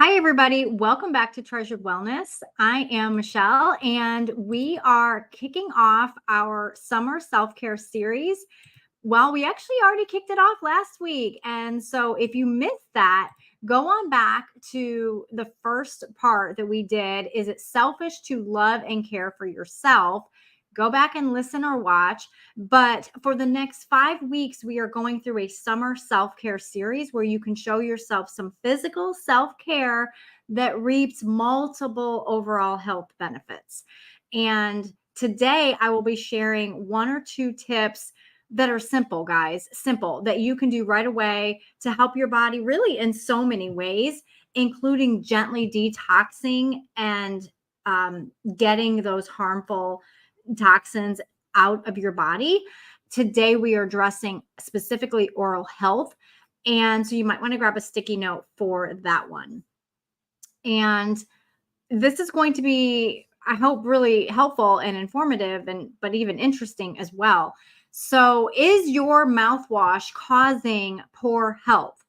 Hi, everybody. Welcome back to Treasured Wellness. I am Michelle, and we are kicking off our summer self care series. Well, we actually already kicked it off last week. And so if you missed that, go on back to the first part that we did. Is it selfish to love and care for yourself? Go back and listen or watch. But for the next 5 weeks, we are going through a summer self care series where you can show yourself some physical self care that reaps multiple overall health benefits. And today, I will be sharing one or two tips that are simple, guys, simple that you can do right away to help your body really in so many ways, including gently detoxing and getting those harmful toxins out of your body. Today, we are addressing specifically oral health. And so you might want to grab a sticky note for that one. And this is going to be, I hope, really helpful and informative, but even interesting as well. So, is your mouthwash causing poor health?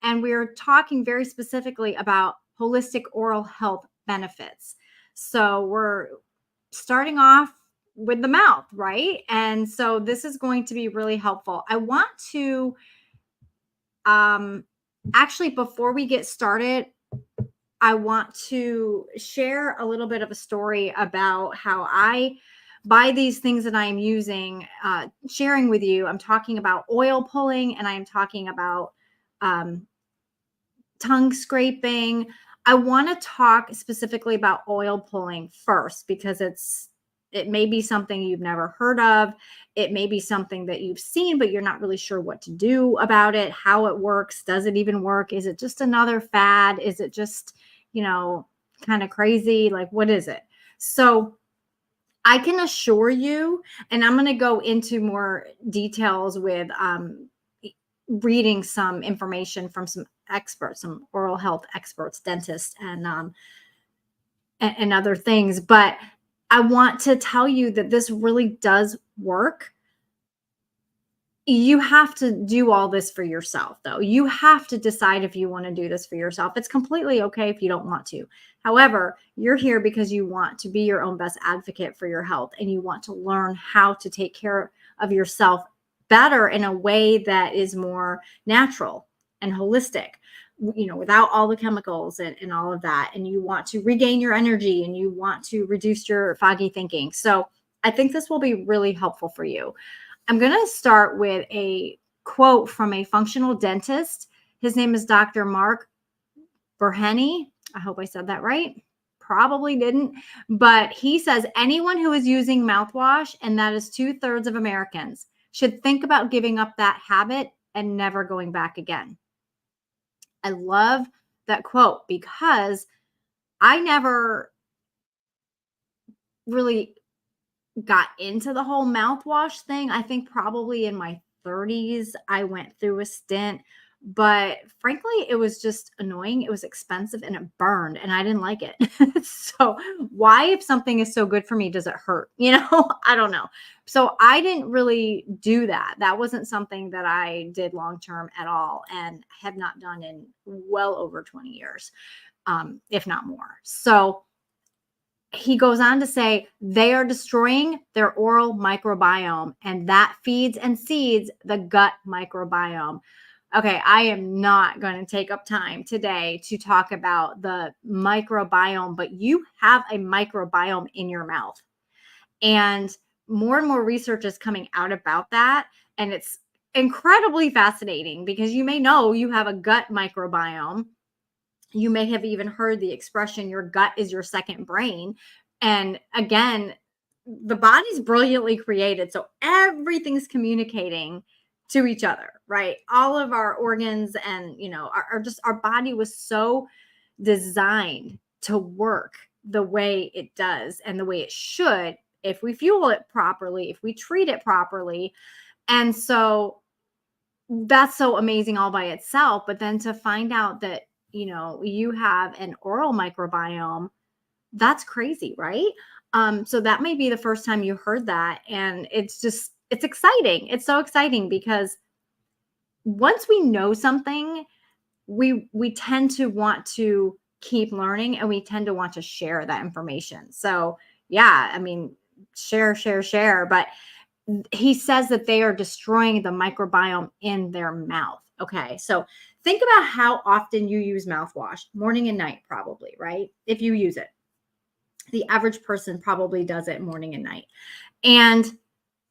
And we're talking very specifically about holistic oral health benefits. So, we're starting off with the mouth, right? And so, this is going to be really helpful. I want to actually, before we get started, I want to share a little bit of a story about how I buy these things that I am using, sharing with you. I'm talking about oil pulling, and I am talking about tongue scraping. I want to talk specifically about oil pulling first because it may be something you've never heard of. It may be something that you've seen, but you're not really sure what to do about it, how it works. Does it even work? Is it just another fad? Is it just, kind of crazy? Like, what is it? So I can assure you, and I'm going to go into more details with reading some information from some experts, some oral health experts, dentists, and other things. But I want to tell you that this really does work. You have to do all this for yourself, though. You have to decide if you want to do this for yourself. It's completely okay if you don't want to. However, you're here because you want to be your own best advocate for your health, and you want to learn how to take care of yourself better in a way that is more natural and holistic, without all the chemicals and all of that. And you want to regain your energy, and you want to reduce your foggy thinking. So I think this will be really helpful for you. I'm going to start with a quote from a functional dentist. His name is Dr. Mark Burhani. I hope I said that right. Probably didn't. But he says anyone who is using mouthwash, and that is 2/3 of Americans, should think about giving up that habit and never going back again. I love that quote because I never really got into the whole mouthwash thing. I think probably in my 30s, I went through a stint, but frankly, it was just annoying. It was expensive and it burned, and I didn't like it. So, why, if something is so good for me, does it hurt? I don't know. So, I didn't really do that. That wasn't something that I did long term at all, and have not done in well over 20 years, if not more. So, he goes on to say they are destroying their oral microbiome, and that feeds and seeds the gut microbiome. Okay, I am not going to take up time today to talk about the microbiome, but you have a microbiome in your mouth. And more research is coming out about that. And it's incredibly fascinating because you may know you have a gut microbiome. You may have even heard the expression, your gut is your second brain. And again, the body's brilliantly created. So everything's communicating to each other, right? All of our organs and, our body was so designed to work the way it does and the way it should if we fuel it properly, if we treat it properly. And so that's so amazing all by itself. But then to find out that, you have an oral microbiome, that's crazy, right? So that may be the first time you heard that. And it's exciting. It's so exciting because once we know something, we tend to want to keep learning, and we tend to want to share that information. So, yeah, I mean, share, share, share. But he says that they are destroying the microbiome in their mouth. Okay. So think about how often you use mouthwash, morning and night, probably, right? If you use it, the average person probably does it morning and night. And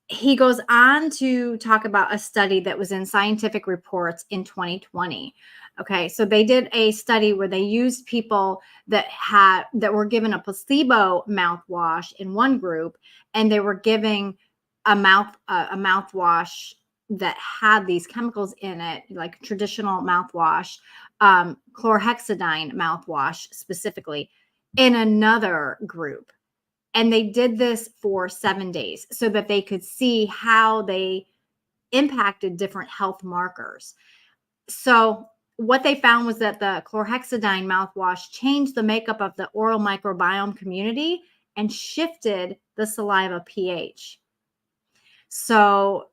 he goes on to talk about a study that was in Scientific Reports in 2020. Okay, so they did a study where they used people that were given a placebo mouthwash in one group, and they were giving a mouthwash that had these chemicals in it, like traditional mouthwash, chlorhexidine mouthwash specifically, in another group. And they did this for 7 days so that they could see how they impacted different health markers. So, what they found was that the chlorhexidine mouthwash changed the makeup of the oral microbiome community and shifted the saliva pH. So,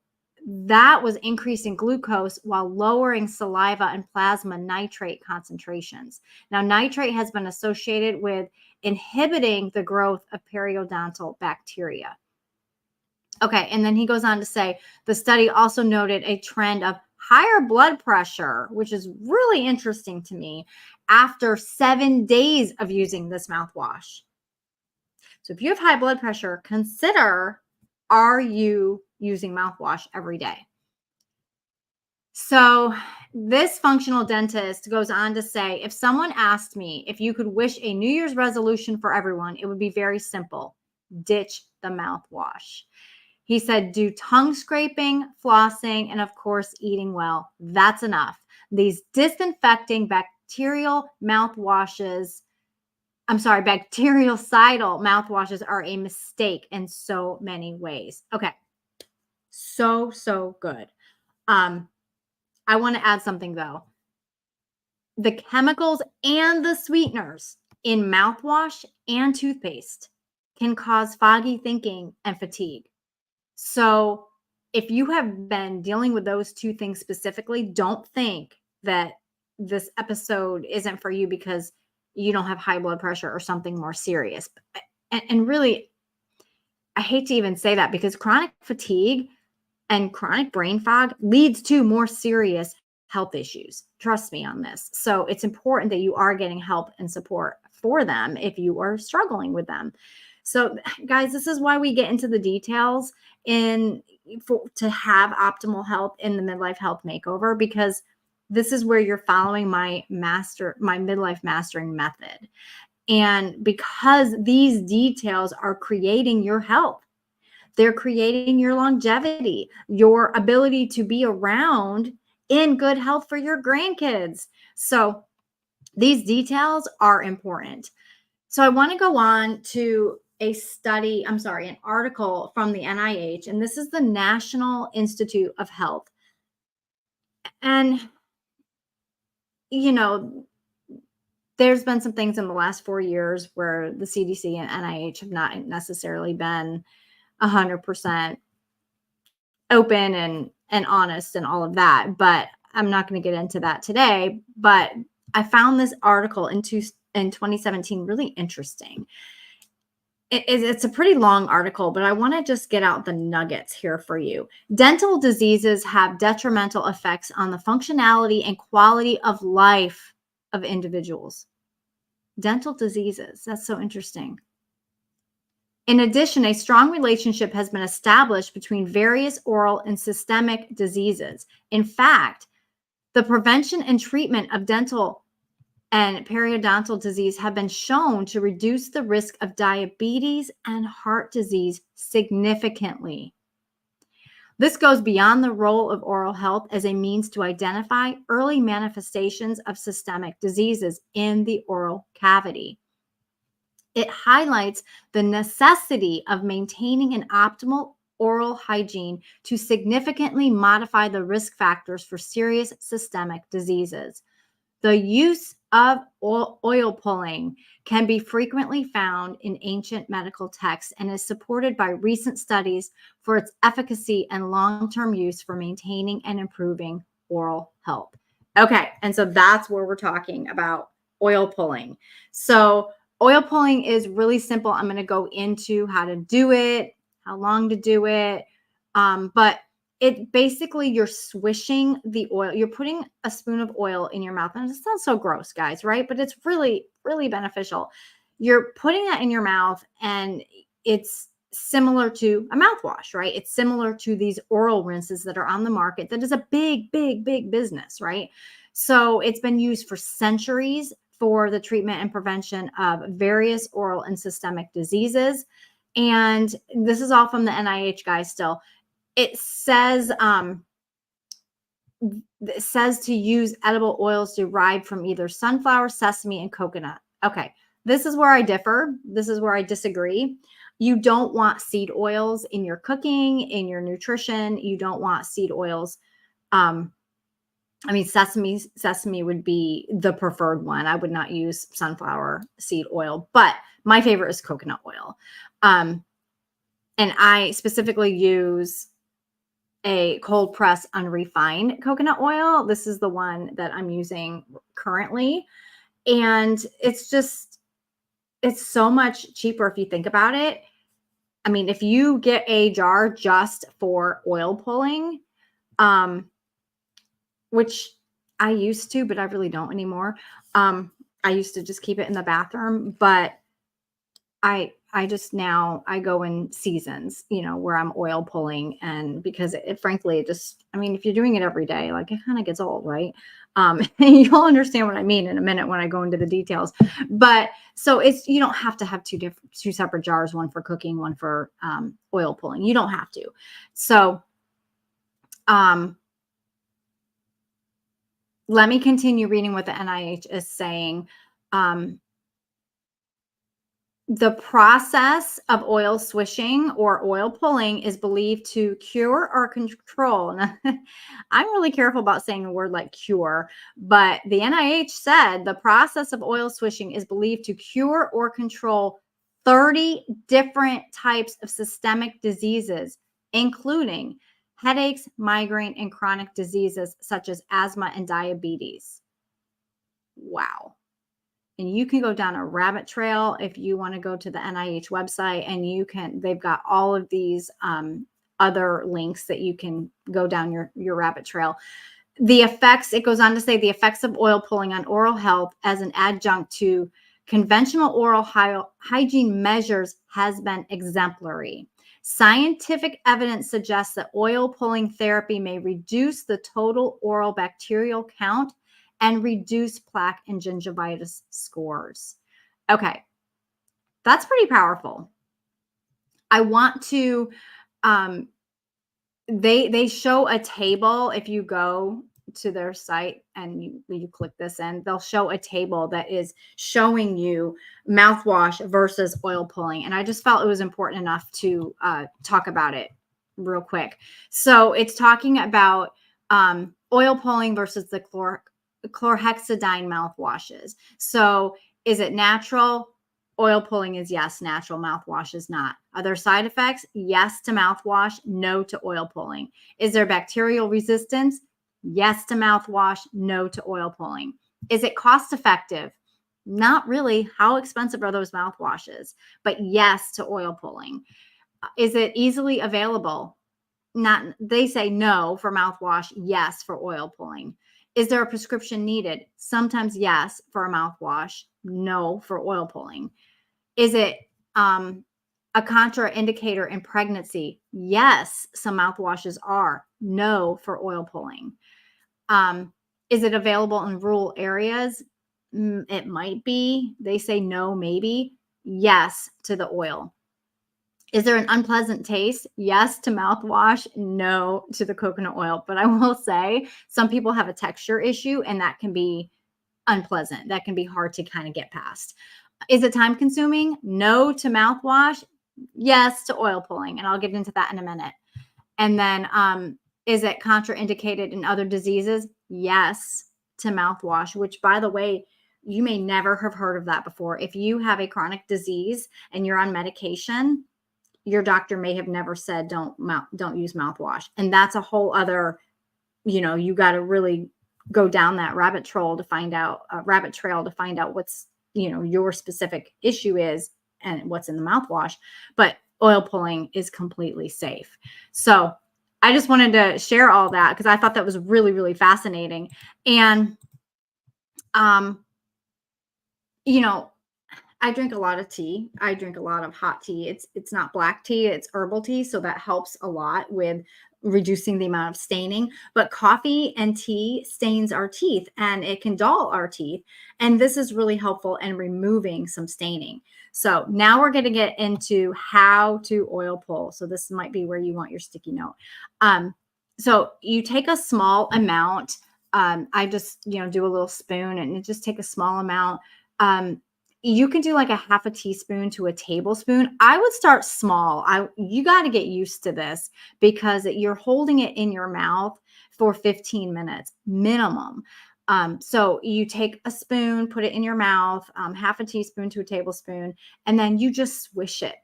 that was increasing glucose while lowering saliva and plasma nitrate concentrations. Now, nitrate has been associated with inhibiting the growth of periodontal bacteria. Okay, and then he goes on to say the study also noted a trend of higher blood pressure, which is really interesting to me, after 7 days of using this mouthwash. So if you have high blood pressure, consider, are you using mouthwash every day? So this functional dentist goes on to say, if someone asked me if you could wish a New Year's resolution for everyone, it would be very simple: ditch the mouthwash. He said, do tongue scraping, flossing, and of course, eating well. That's enough. These disinfecting bacterial mouthwashes, bactericidal mouthwashes are a mistake in so many ways. Okay. So good. I want to add something though. The chemicals and the sweeteners in mouthwash and toothpaste can cause foggy thinking and fatigue. So, if you have been dealing with those two things specifically, don't think that this episode isn't for you because you don't have high blood pressure or something more serious. And really, I hate to even say that, because chronic fatigue and chronic brain fog leads to more serious health issues. Trust me on this. So it's important that you are getting help and support for them if you are struggling with them. So, guys, this is why we get into the details to have optimal health in the Midlife Health Makeover, because this is where you're following my midlife mastering method. And because these details are creating your health, they're creating your longevity, your ability to be around in good health for your grandkids. So these details are important. So I want to go on to an article from the NIH, and this is the National Institute of Health. And, you know, there's been some things in the last 4 years where the CDC and NIH have not necessarily been 100% open and honest and all of that, but I'm not going to get into that today. But I found this article in 2017 really interesting. It's a pretty long article, but I want to just get out the nuggets here for you. Dental diseases have detrimental effects on the functionality and quality of life of individuals. Dental diseases, that's so interesting. In addition, a strong relationship has been established between various oral and systemic diseases. In fact, the prevention and treatment of dental and periodontal disease have been shown to reduce the risk of diabetes and heart disease significantly. This goes beyond the role of oral health as a means to identify early manifestations of systemic diseases in the oral cavity. It highlights the necessity of maintaining an optimal oral hygiene to significantly modify the risk factors for serious systemic diseases. The use of oil pulling can be frequently found in ancient medical texts and is supported by recent studies for its efficacy and long-term use for maintaining and improving oral health. Okay. And so that's where we're talking about oil pulling. So oil pulling is really simple. I'm going to go into how to do it, how long to do it. But it basically, you're swishing the oil. You're putting a spoon of oil in your mouth. And it sounds so gross, guys, right? But it's really, really beneficial. You're putting that in your mouth, and it's similar to a mouthwash, right? It's similar to these oral rinses that are on the market. That is a big, big, big business, right? So it's been used for centuries for the treatment and prevention of various oral and systemic diseases. And this is all from the NIH, guys. Still, it says to use edible oils derived from either sunflower, sesame, and coconut. Okay, this is where I differ. This is where I disagree. You don't want seed oils in your cooking, in your nutrition. You don't want seed oils. I mean, sesame would be the preferred one. I would not use sunflower seed oil, but my favorite is coconut oil. And I specifically use a cold press unrefined coconut oil. This is the one that I'm using currently. And it's so much cheaper if you think about it. I mean, if you get a jar just for oil pulling, which I used to, but I really don't anymore. I used to just keep it in the bathroom, but I just now I go in seasons, where I'm oil pulling, and because frankly, I mean, if you're doing it every day, like, it kind of gets old, right? And you'll understand what I mean in a minute when I go into the details. But so you don't have to have two separate jars, one for cooking, one for oil pulling. You don't have to. So, let me continue reading what the NIH is saying. The process of oil swishing or oil pulling is believed to cure or control. Now, I'm really careful about saying a word like cure, but the NIH said the process of oil swishing is believed to cure or control 30 different types of systemic diseases, including headaches, migraine, and chronic diseases such as asthma and diabetes. Wow. And you can go down a rabbit trail if you want to go to the NIH website, and they've got all of these other links that you can go down your rabbit trail. The effects, it goes on to say, the effects of oil pulling on oral health as an adjunct to conventional oral hygiene measures has been exemplary. Scientific evidence suggests that oil pulling therapy may reduce the total oral bacterial count and reduce plaque and gingivitis scores. Okay, that's pretty powerful. I want to, they show a table. If you go to their site and you click this in, they'll show a table that is showing you mouthwash versus oil pulling. And I just felt it was important enough to talk about it real quick. So it's talking about oil pulling versus the chlorhexidine mouthwashes. So is it natural? Oil pulling is yes, natural. Mouthwash is not. Are there side effects? Yes to mouthwash, no to oil pulling. Is there bacterial resistance? Yes to mouthwash, no to oil pulling. Is it cost effective? Not really. How expensive are those mouthwashes? But yes to oil pulling. Is it easily available? Not. They say no for mouthwash, yes for oil pulling. Is there a prescription needed? Sometimes yes for a mouthwash, no for oil pulling. Is it a contraindicator in pregnancy? Yes, some mouthwashes are. No for oil pulling. Is it available in rural areas? It might be. They say no, maybe. Yes to the oil. Is there an unpleasant taste? Yes to mouthwash, no to the coconut oil. But I will say some people have a texture issue, and that can be unpleasant. That can be hard to kind of get past. Is it time consuming? No to mouthwash, yes to oil pulling. And I'll get into that in a minute. And then is it contraindicated in other diseases? Yes to mouthwash, which, by the way, you may never have heard of that before. If you have a chronic disease and you're on medication, your doctor may have never said don't use mouthwash. And that's a whole other, you got to really go down that rabbit trail to find out what's, your specific issue is and what's in the mouthwash. But oil pulling is completely safe. So I just wanted to share all that because I thought that was really, really fascinating. And, um, you know, I drink a lot of tea. I drink a lot of hot tea. It's not black tea, it's herbal tea, so that helps a lot with reducing the amount of staining. But coffee and tea stains our teeth and it can dull our teeth. And this is really helpful in removing some staining. So now we're going to get into how to oil pull. So this might be where you want your sticky note. So you take a small amount. I just, do a little spoon and just take a small amount. You can do like a half a teaspoon to a tablespoon. I would start small. You got to get used to this because you're holding it in your mouth for 15 minutes minimum. So you take a spoon, put it in your mouth, half a teaspoon to a tablespoon, and then you just swish it.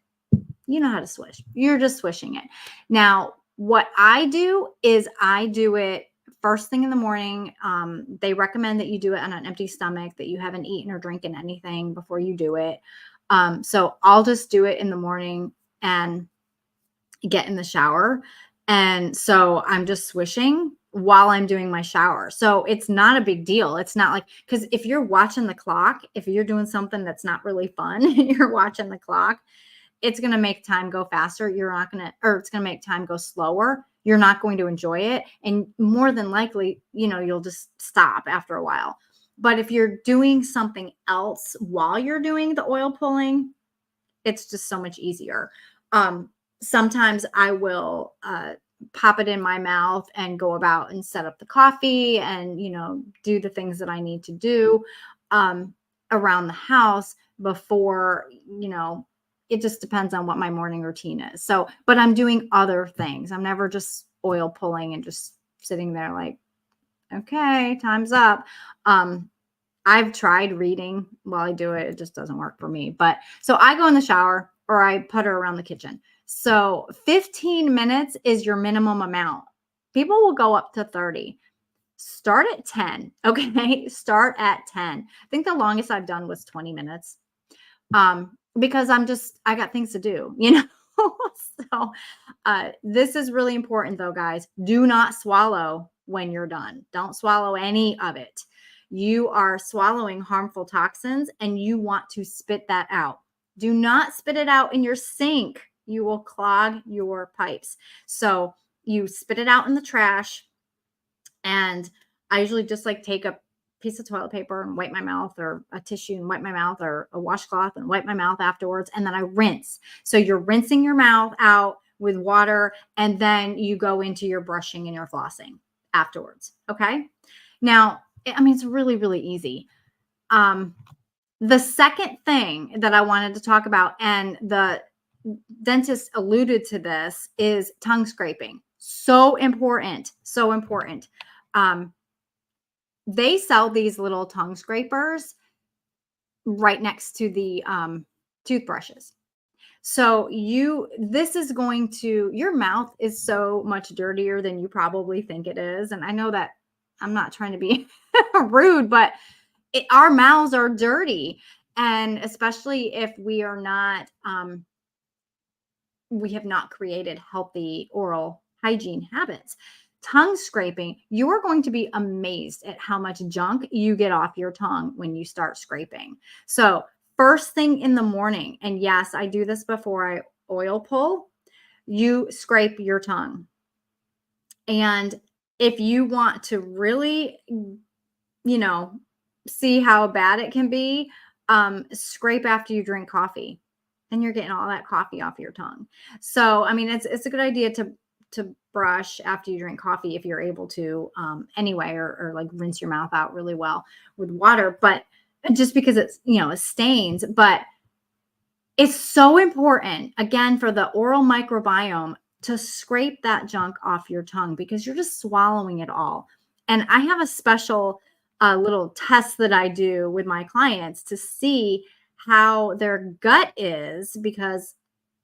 You know how to swish. You're just swishing it. Now, what I do is I do it first thing in the morning. They recommend that you do it on an empty stomach, that you haven't eaten or drinking anything before you do it. So I'll just do it in the morning and get in the shower. And so I'm just swishing while I'm doing my shower. So it's not a big deal. It's not like, because if you're watching the clock, if you're doing something that's not really fun, you're watching the clock, it's going to make time go faster. It's going to make time go slower. You're not going to enjoy it. And more than likely, you'll just stop after a while. But if you're doing something else while you're doing the oil pulling, it's just so much easier. Sometimes I will pop it in my mouth and go about and set up the coffee and, do the things that I need to do around the house before, it just depends on what my morning routine is. So, but I'm doing other things. I'm never just oil pulling and just sitting there like, okay, time's up. I've tried reading while I do it. It just doesn't work for me. But so I go in the shower or I putter around the kitchen. So 15 minutes is your minimum amount. People will go up to 30. Start at 10. Okay. Start at 10. I think the longest I've done was 20 minutes. Because I got things to do, So this is really important though, guys. Do not swallow when you're done. Don't swallow any of it. You are swallowing harmful toxins and you want to spit that out. Do not spit it out in your sink. You will clog your pipes. So you spit it out in the trash. And I usually just like take a piece of toilet paper and wipe my mouth, or a tissue and wipe my mouth, or a washcloth and wipe my mouth afterwards. And then I rinse. So you're rinsing your mouth out with water, and then you go into your brushing and your flossing afterwards. Okay. Now, it's really, really easy. The second thing that I wanted to talk about, and the dentist alluded to this, is tongue scraping. So important. So important. They sell these little tongue scrapers right next to the toothbrushes. So your mouth is so much dirtier than you probably think it is. And I know that I'm not trying to be rude, but our mouths are dirty. And especially if we are not, we have not created healthy oral hygiene habits. Tongue scraping, you are going to be amazed at how much junk you get off your tongue when you start scraping. So first thing in the morning, and yes, I do this before I oil pull, you scrape your tongue. And if you want to really, see how bad it can be, scrape after you drink coffee. And you're getting all that coffee off your tongue. So, it's a good idea to brush after you drink coffee if you're able to, anyway, or like rinse your mouth out really well with water. But just because it's, it stains, but it's so important, again, for the oral microbiome to scrape that junk off your tongue because you're just swallowing it all. And I have a special little test that I do with my clients to see how their gut is, because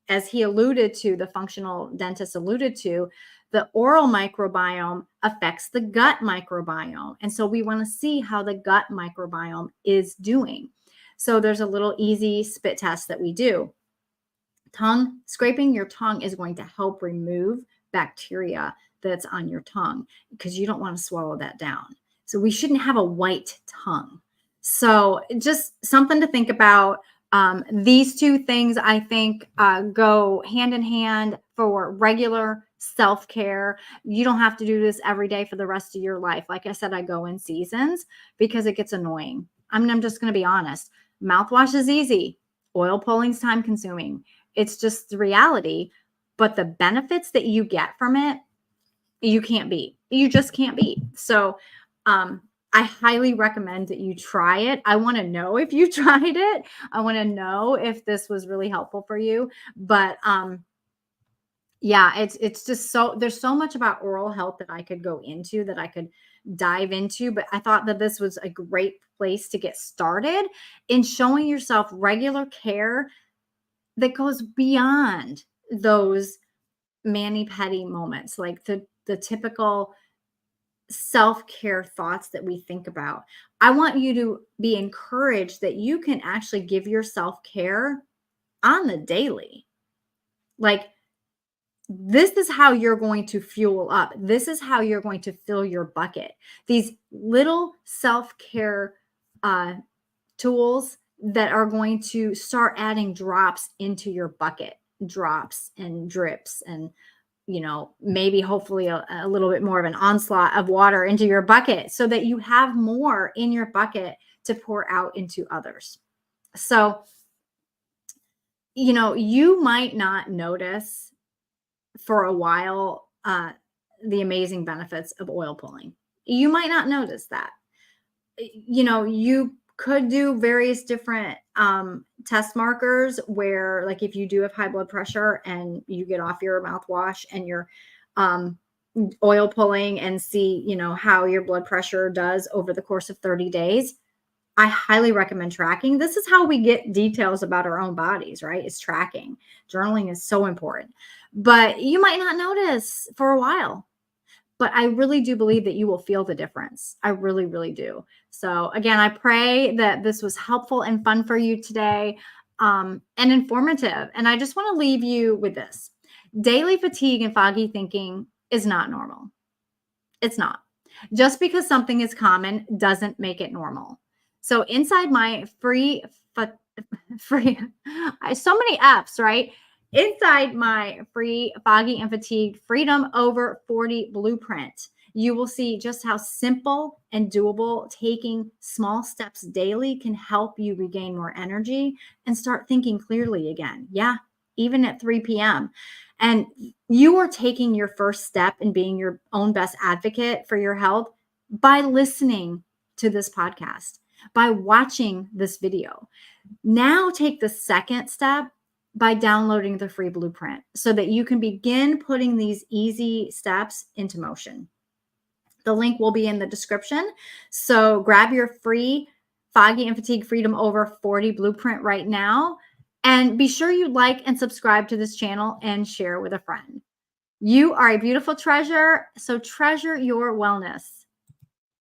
as he alluded to, the functional dentist alluded to, The oral microbiome affects the gut microbiome. And so we want to see how the gut microbiome is doing. So there's a little easy spit test that we do. Tongue scraping your tongue is going to help remove bacteria that's on your tongue because you don't want to swallow that down. So we shouldn't have a white tongue. So just something to think about. These two things I think go hand in hand for regular self-care. You don't have to do this every day for the rest of your life. Like I said, I go in seasons because it gets annoying. I'm just going to be honest. Mouthwash is easy. Oil pulling's time consuming. It's just the reality. But the benefits that you get from it, you can't beat. You just can't beat. So I highly recommend that you try it. I want to know if you tried it. I want to know if this was really helpful for you. But yeah, it's just so there's so much about oral health that I could go into, that I could dive into, but I thought that this was a great place to get started in showing yourself regular care that goes beyond those mani-pedi moments, like the typical self-care thoughts that we think about. I want you to be encouraged that you can actually give yourself care on the daily. Like, this is how you're going to fuel up. This is how you're going to fill your bucket. These little self-care tools that are going to start adding drops into your bucket, drops and drips, and maybe hopefully a little bit more of an onslaught of water into your bucket so that you have more in your bucket to pour out into others. So, you might not notice for a while the amazing benefits of oil pulling. You might not notice that. You could do various different test markers where, like, if you do have high blood pressure and you get off your mouthwash and your oil pulling and see, how your blood pressure does over the course of 30 days. I highly recommend tracking. This is how we get details about our own bodies, right? It's tracking. Journaling is so important. But you might not notice for a while. But I really do believe that you will feel the difference. I really, really do. So again, I pray that this was helpful and fun for you today, and informative. And I just want to leave you with this. Daily fatigue and foggy thinking is not normal. It's not. Just because something is common doesn't make it normal. So inside my free, so many apps, right? Inside my free Foggy and Fatigued Freedom Over 40 blueprint, you will see just how simple and doable taking small steps daily can help you regain more energy and start thinking clearly again. Yeah, even at 3 p.m. And you are taking your first step in being your own best advocate for your health by listening to this podcast, by watching this video. Now take the second step by downloading the free blueprint so that you can begin putting these easy steps into motion. The link will be in the description. So grab your free Foggy and Fatigue Freedom Over 40 blueprint right now. And be sure you like and subscribe to this channel and share with a friend. You are a beautiful treasure, so treasure your wellness.